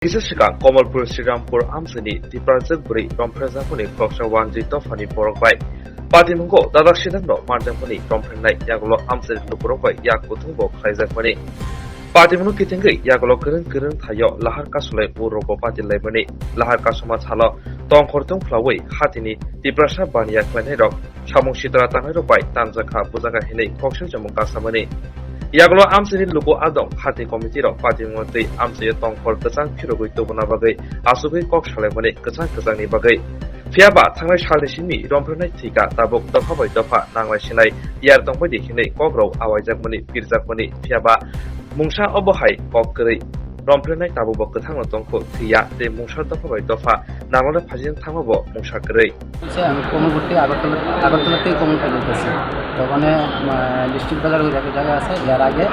Kisah Komalpur Srirampur Amsani di Pranjak Buri Romprezapuni Kloksa Wanji Tofani Borokbai Pati Mungo Dadak Sidangno Marjapuni Romprenai Yagulo Amsani Lupurokbai Yakutumbo Klaijakmani Pati Munu Kitingri Yagulo Gereng Tayo Lahar Kasule Uroko Pati Lebani Lahar Kasuma Talo Tongkortung Flawai Hatini di Prasa Bania Klanherok Chamung Shidra Tangarobai Tanjaka Buzaka Hine Koksha Jamung Kasamani Yagulo Amsani Lubu Adong Hati Komiti Rok Pati Mungti Amsani Tongkor Kesang Pirogui Tubuna Bagai Asubai Kok Shalemani Kesang-Kesangni Bagai Fiaba Tanglai Shalni Shinmi Romprenai Tika Tabuk Dofabai Dofa Nanglai Shinai Yar Dongbai Hine Kograu Awaijakmani Pirjakmani Fiaba Mungsha Obohai Kok Geri Romprenai Tabubo Ketanglo Tongko Tia De Mungsha Dofabai Dofa Nanglai Phajin Tangabo Mungsha Geri আমি কোমলপুর আগরতলা থেকে কোমলপুর যেতেছি তখন district বাজার ওই জায়গা আছে যার আগে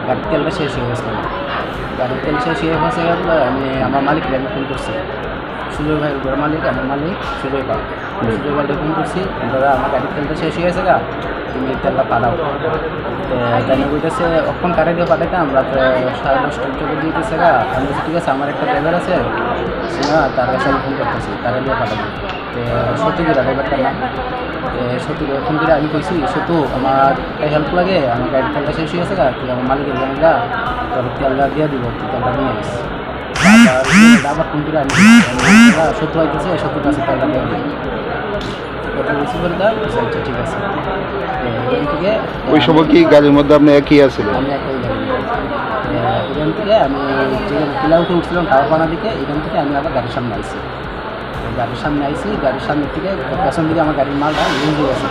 গাড়ির তেলটা শেষ হয়ে গেছিলো গাড়ির তেল শেষ হয়ে গেছে আমি আমার মালিককে আমি ফোন করছি সুজয় ভাইয়ের ঘর মালিক আমার মালিক সুজয় ভাইকে ফোন করছি দাদা আমার গাড়ির তেলটা শেষ হয়ে গেছে গা তুমি তেলটা পাঠাও জানি বলতেছে অক্ষণ কারে দিয়ে পাঠাইতাম রাত্রে 10:30 চোখে দিয়ে দিতেছে গা আমি বলছি ঠিক আছে আমার একটা ড্রাইভার আছে তার কাছে আমি ফোন করতেছি তারা দিয়ে পাঠাবো সত্যিকার ড্রাইভারটা না সত্যি ফোন করে আমি কইছি সত্যি আমার একটা হেল্প লাগে আমার গাড়ির তেলটা শেষ হয়ে গেছে গা তুই আমার মালিকের জানি গা তোর তেলটা দিয়ে দিব তুই তেলটা নিয়ে আসিস আবার ফোন করে আমি সত্য হইতেছে সত্যির কাছে তেলটা দিয়ে দিই কথা বেশি করে দাও আচ্ছা ঠিক আছে এখান থেকে ওই সময় কি গাড়ির মধ্যে আপনি একই আছিলেন? আমি একই এখান থেকে আমি যে পিলাউটে উঠছিলাম টাওয়ারপানা দিকে এখান থেকে আমি আবার গাড়ির সামনে আইছি গাড়ির সামনে থেকে পেছন দিকে আমার গাড়ির মালটা লুজ হয়ে গেছে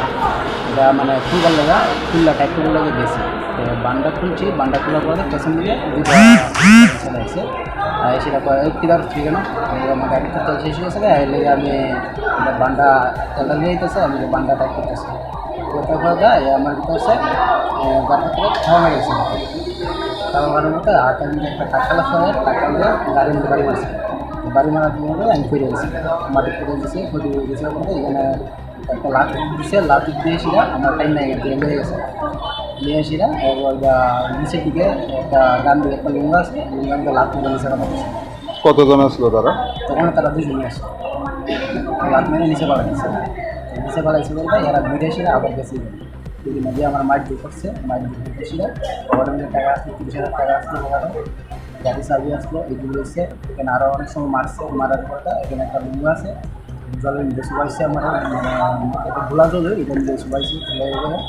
এটা মানে খুলবার লাগা খুললা টাইপ করে লাগে গেছে তো বান্ডা খুলছি বান্ডা খোলার পরে পেছন দিকে দুটো চলে আসছে সেটা কিদার ঠিক না আমার গাড়িটা তেল শেষ হয়ে গেছে লেগে আমি বান্ডা তেলটা নিয়ে যেতেছে আমি বান্ডা টাইপ করতেছি তারপর আমার ভিতরে হচ্ছে গাড়িটা থেকে খাওয়া মেরে গেছে খাওয়া মারার মতো হাতে আমি একটা টাকালা সহ টাকা দিয়ে গাড়ির মধ্যে বাড়ি মারছে বাড়ি মারার জন্য আমি ফিরে গেছি মাটি ফিরে গেছি ক্ষতি হয়ে গেছে বলতে এখানে একটা লাভ দিচ্ছে লাভ দিয়েছিলাম আমার টাইম নাই হয়ে গেছে নিয়ে এসিরা নিচের দিকে একটা ডান দিকে একটা লুঙ্গা আছে লুঙ্গাকে লাভ মেরে নিচে রাখা হয়েছে। কতজন আসলো তারা? তখন তারা দুজনই আসে লাভ মেরে নিচে পাড়াইছে বলতে এরা ঘুরে এসে আবার গেছে দুদিন আগে আমার মাইট দিয়ে করছে মাইট দিয়ে ঘুরেছিল ওখানে টাকা আসলো 30,000 টাকা আসলো ওখানে গাড়ি চাবি আসলো এগুলো এসে এখানে আরও অনেক সময় মারার পরটা এখানে একটা লুঙ্গা আছে জলের মধ্যে শুবাইছে আমার একটা গোলা জল এটা মধ্যে শুবাইছে খুলে গেলে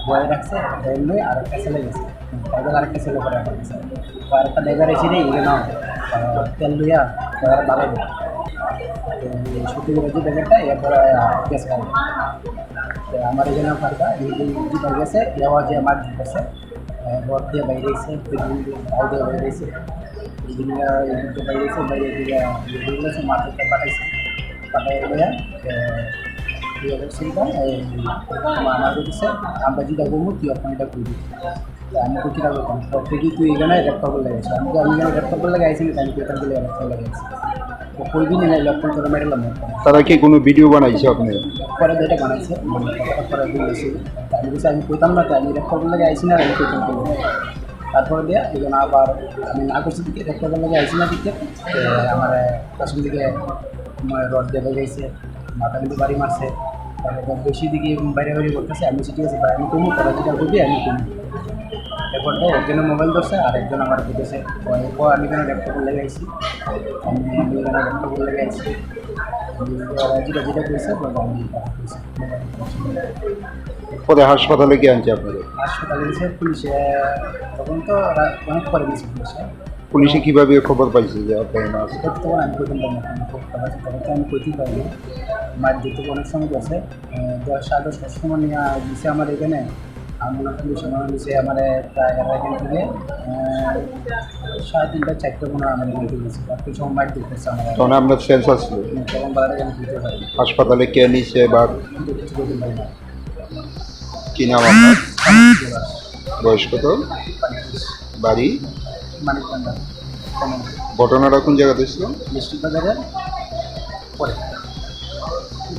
বয়ে রাখছে এমনি আর একটা ছেলে গেছে ড্রাইভার আরেকটা ছেলে করে আমার গেছে আরেকটা ড্রাইভার এসে রে এগুলো নাও তেল লইয়া বাড়াই দেবে সত্যি করে যে ড্রাইভারটা এরপরে গ্যাস খাবে আমার এখানে ফাঁকা যেটা গেছে দেওয়া যে আমার গেছে ঘর দিয়ে বাইরে এসে ভাও দিয়ে বাইরে এসে বাইরে এসে মার্কেটটা পাঠাইছে পাঠাই লইয়া আমার বলতেছে আমরা যেটা করবো তুই আপনারটা করবি আমি তো কীটা করতাম প্রত্যেকেই তুই এখানে ল্যাপটপ করে লাগাইছি আমি এখানে ল্যাপটপ করে লাগাইছি না আমি পেপার করে ল্যাপটপ লাগাইছি তো করবি না ল্যাপটপ করে মেটালাম তারা কি কোনো ভিডিও বানাইছে আপনি? পরে যেটা বানাইছে পরে বলেছি আমি বলছি আমি কইতাম না তো আমি ল্যাপটপ করে লাগাইছি না আমি কইতাম করবো তারপরে দিয়ে এই জন্য আবার আমি না করছি দিকে ল্যাপটপ করে লাগাইছি না দিকে আমার পেছন দিকে রড দিয়ে লাগাইছে মাথা কিন্তু বাড়ি মারছে তারপর বেশি দিকে বাইরে করতেছে আমি ঠিক আছে আমি কমু তারা যেটা করবি আমি কমু এরপরটা একজনের মোবাইল ধরছে আর একজন আমার বুঝেছে এরপর আমি এখানে ল্যাপটপ লাগাইছি আমি এখানে ল্যাপটপ লাগাইছি যেটা করেছে আমি পরে হাসপাতালে কি আনছে আপনাদের? হাসপাতালে গেছে পুলিশে তখন তো অনেক পরে গেছে পুলিশে কীভাবে খবর পাইছে যে আপনার মাছ? তখন আমি কইতে পারি না আমি কইতেই পারি না মাছ দিতে অনেক সময় গেছে 10-10 সময় নিয়ে দিছে আমার এখানে আমার পুলিশ আমার দিছে আমার প্রায় এখান থেকে 3:30-4টা মনে আমার এখান থেকে গেছে তার কিছু সময় মাছ দিতেছে আমার তখন আপনার সেন্স আসলো তখন বাইরে আমি দিতে পারি হাসপাতালে কে নিছে বা কিছু করতে পারি না। কী নাম আপনার? বয়স কত? বাড়ি? মানিকবান্ধা ঘটনাটা কোন জায়গাতে ছিল? ডিস্ট্রিক্ট বাজারের পরে